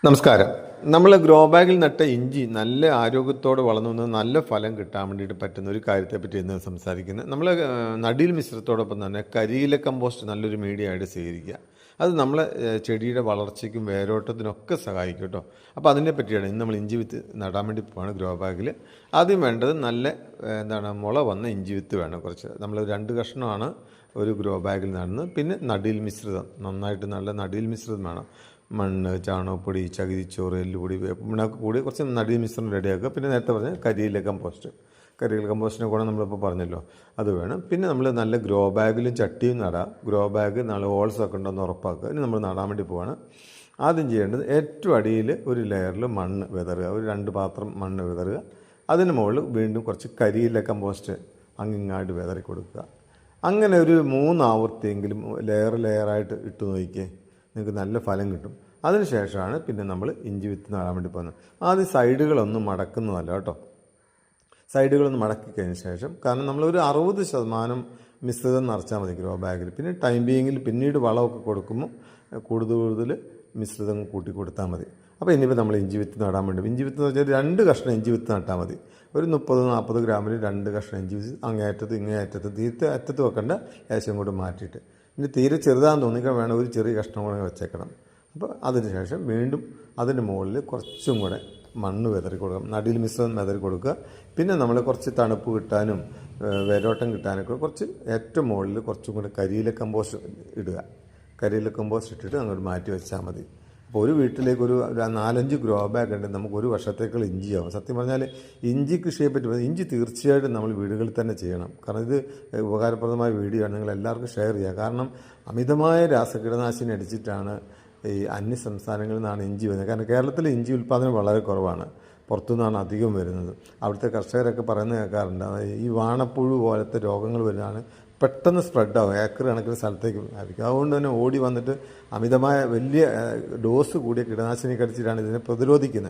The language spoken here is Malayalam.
നമസ്കാരം. നമ്മൾ ഗ്രോ ബാഗിൽ നട്ട ഇഞ്ചി നല്ല ആരോഗ്യത്തോടെ വളർന്നു വന്ന് നല്ല ഫലം കിട്ടാൻ വേണ്ടിയിട്ട് പറ്റുന്ന ഒരു കാര്യത്തെപ്പറ്റി ഇന്ന് സംസാരിക്കുന്നത്. നമ്മൾ നടീൽ മിശ്രിതത്തോടൊപ്പം തന്നെ കരിയില കമ്പോസ്റ്റ് നല്ലൊരു മീഡിയ ആയിട്ട് സ്വീകരിക്കുക. അത് നമ്മളെ ചെടിയുടെ വളർച്ചയ്ക്കും വേരോട്ടത്തിനൊക്കെ സഹായിക്കും കേട്ടോ. അപ്പോൾ അതിനെ പറ്റിയാണ് ഇന്ന് നമ്മൾ ഇഞ്ചി വിത്ത് നടാൻ വേണ്ടി പോവാണ് ഗ്രോ ബാഗിൽ. ആദ്യം വേണ്ടത് നല്ല മുള വന്ന ഇഞ്ചി വിത്ത് വേണം. കുറച്ച് നമ്മൾ 2 കഷ്ണമാണ് ഒരു ഗ്രോ ബാഗിൽ നടുന്നത്. പിന്നെ നടീൽ മിശ്രിതം, നന്നായിട്ട് നല്ല നടീൽ മിശ്രിതം വേണം. മണ്ണ്, ചാണകപ്പൊടി, ചകിരിച്ചോറ്, എല്ലുപൊടി, വേപ്പിണ്ണാക്ക് കൂടി കുറച്ച് നടീൽ മിശ്രണം റെഡിയാക്കുക. പിന്നെ നേരത്തെ പറഞ്ഞ കരിയില കമ്പോസ്റ്റിനെ കൂടെ നമ്മളിപ്പോൾ പറഞ്ഞല്ലോ, അത് വേണം. പിന്നെ നമ്മൾ നല്ല ഗ്രോ ബാഗിലും ചട്ടിയും നടാം. ഗ്രോ ബാഗ് നല്ല ഹോൾസൊക്കെ ഉണ്ടെന്ന് ഉറപ്പാക്കുക. ഇനി നമ്മൾ നടാൻ വേണ്ടി പോവാണ്. ആദ്യം ചെയ്യേണ്ടത് ഏറ്റവും അടിയിൽ ഒരു ലെയറിൽ മണ്ണ് വിതറുക. ഒരു 2 പാത്രം മണ്ണ് വിതറുക. അതിന് മുകളിൽ വീണ്ടും കുറച്ച് കരിയില കമ്പോസ്റ്റ് അങ്ങിങ്ങായിട്ട് വിതറി കൊടുക്കുക. അങ്ങനെ ഒരു 3 ആവർത്തിയെങ്കിലും ലെയറായിട്ട് ഇട്ട് നോക്കിയേ, നിങ്ങൾക്ക് നല്ല ഫലം കിട്ടും. അതിനുശേഷമാണ് പിന്നെ നമ്മൾ ഇഞ്ചി വിത്ത് നടാൻ വേണ്ടി പോകുന്നത്. ആദ്യം സൈഡുകളൊന്നും മടക്കുന്നതല്ല കേട്ടോ. സൈഡുകളൊന്നും മടക്കി കഴിഞ്ഞ ശേഷം, കാരണം നമ്മളൊരു 60% മിശ്രിതം നിറച്ചാൽ മതി ഗ്രോ ബാഗിൽ. പിന്നെ ടൈം ബീയിങ്ങിൽ പിന്നീട് വളമൊക്കെ കൊടുക്കുമ്പോൾ കൂടുതൽ മിശ്രിതം കൂട്ടി കൊടുത്താൽ മതി. അപ്പോൾ ഇനിയിപ്പോൾ നമ്മൾ ഇഞ്ചി വിത്ത് നടാൻ വേണ്ടി, ഇഞ്ചി വിത്ത് എന്ന് വെച്ചാൽ 2 കഷ്ണം ഇഞ്ചി വിത്ത് നട്ടാൽ മതി. ഒരു 30-40 ഗ്രാമിൽ 2 കഷ്ണം ഇഞ്ചി വിത്ത് അങ്ങേയറ്റത്ത് ഇങ്ങേയറ്റത്ത് തീർത്ത് അറ്റത്ത് വെക്കേണ്ട, ലേശം കൂടെ മാറ്റിയിട്ട്. ഇനി തീരെ ചെറുതാന്ന് തോന്നിക്കാൻ വേണം ഒരു ചെറിയ കഷ്ണം കൂടെ വെച്ചേക്കണം. അപ്പോൾ അതിന് ശേഷം വീണ്ടും അതിന് മുകളിൽ കുറച്ചും കൂടെ മണ്ണ് വിതറി കൊടുക്കാം, നടീൽ മിശ്രിതം വിതറി കൊടുക്കുക. പിന്നെ നമ്മൾ കുറച്ച് തണുപ്പ് കിട്ടാനും വേരോട്ടം കിട്ടാനൊക്കെ കുറച്ച് ഏറ്റവും മുകളിൽ കുറച്ചും കൂടെ കരിയില കമ്പോസ്റ്റ് ഇടുക. കരിയില കമ്പോസ്റ്റ് ഇട്ടിട്ട് അങ്ങോട്ട് മാറ്റി വെച്ചാൽ മതി. അപ്പോൾ ഒരു വീട്ടിലേക്ക് ഒരു 4-5 ഗ്രോ ബാഗ് ഉണ്ടെങ്കിൽ നമുക്ക് ഒരു വർഷത്തേക്കുള്ള ഇഞ്ചിയാവും. സത്യം പറഞ്ഞാൽ ഇഞ്ചി കൃഷിയെ പറ്റി ഇഞ്ചി തീർച്ചയായിട്ടും നമ്മൾ വീടുകളിൽ തന്നെ ചെയ്യണം. കാരണം ഇത് ഉപകാരപ്രദമായ വീഡിയോ ആണ്, നിങ്ങൾ എല്ലാവർക്കും ഷെയർ ചെയ്യുക. കാരണം അമിതമായ രാസകീടനാശിനി അടിച്ചിട്ടാണ് ഈ അന്യ സംസ്ഥാനങ്ങളിൽ നിന്നാണ് ഇഞ്ചി വരുന്നത്. കാരണം കേരളത്തിൽ ഇഞ്ചി ഉൽപ്പാദനം വളരെ കുറവാണ്, പുറത്തുനിന്നാണ് അധികം വരുന്നത്. അവിടുത്തെ കർഷകരൊക്കെ പറയുന്നത് കേൾക്കാറുണ്ട്, ഈ വാണപ്പുഴു പോലത്തെ രോഗങ്ങൾ വരുന്നതാണ്, പെട്ടെന്ന് സ്പ്രെഡാകും, ഏക്കർ കണക്കിന് സ്ഥലത്തേക്ക് ആയിരിക്കും. അതുകൊണ്ട് തന്നെ ഓടി വന്നിട്ട് അമിതമായ വലിയ ഡോസ് കൂടിയ കീടനാശിനി കടിച്ചിട്ടാണ് ഇതിനെ പ്രതിരോധിക്കുന്നത്.